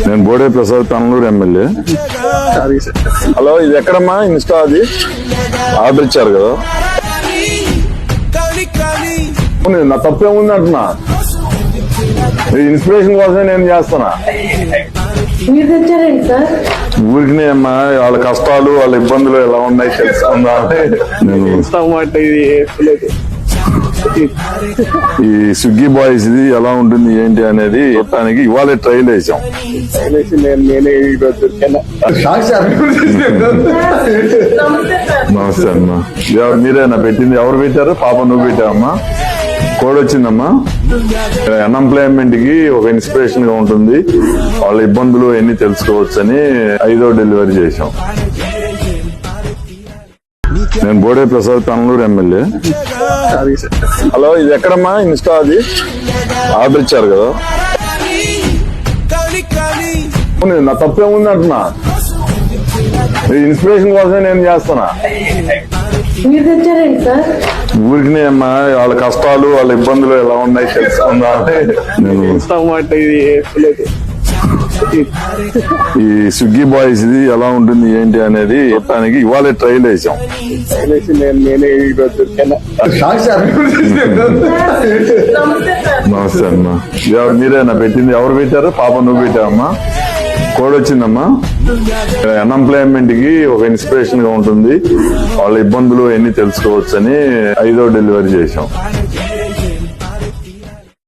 నేను Bode Prasad తనలూరు MLA. Hello, ఇది ఎక్కడమ్మా ఇన్స్టా? అది ఆర్డర్ ఇచ్చారు కదా, నా తప్పేముంది అంటున్నా. ఇన్స్పిరేషన్ కోసమే నేను చేస్తున్నా. ఊరికి అమ్మా, వాళ్ళ కష్టాలు వాళ్ళ ఇబ్బందులు ఎలా ఉన్నాయి తెలుసుకుందా. ఈ స్విగ్గీ బాయ్స్ ఇది ఎలా ఉంటుంది ఏంటి అనేది చెప్పడానికి ఇవాళ ట్రైల్ వేసాం. నమస్తే అమ్మా. మీరేనా పెట్టింది? ఎవరు పెట్టారు? పాప నువ్వు పెట్టావమ్మా? కోడ్ వచ్చిందమ్మా. అన్ఎంప్లాయ్మెంట్ కి ఒక ఇన్స్పిరేషన్ గా ఉంటుంది, వాళ్ళ ఇబ్బందులు ఎన్ని తెలుసుకోవచ్చు అని 5వ డెలివరీ చేశాం. నేను బోడే ప్రసాద్ తనలూరు ఎమ్మెల్యే. హలో, ఇది ఎక్కడమ్మా ఇన్స్టా? అది ఆర్డర్ ఇచ్చారు కదా, నా తప్పేముంది అంటున్నా. ఇన్స్పిరేషన్ కోసమే నేను చేస్తున్నా. ఊరికి అమ్మా, వాళ్ళ కష్టాలు వాళ్ళ ఇబ్బందులు ఎలా ఉన్నాయి తెలుసుకుందా. ఈ స్విగ్గీ బాయ్స్ ఇది ఎలా ఉంటుంది ఏంటి అనేది చెప్పడానికి ఇవాళ ట్రైల్ వేసాం. నమస్తే అమ్మా. మీరేనా పెట్టింది? ఎవరు పెట్టారు? పాప నువ్వు పెట్టావమ్మా? కోడ్ వచ్చిందమ్మా. అన్ఎంప్లాయ్మెంట్ కి ఒక ఇన్స్పిరేషన్ గా ఉంటుంది, వాళ్ళ ఇబ్బందులు ఎన్ని తెలుసుకోవచ్చు అని 5వ డెలివరీ చేశాం.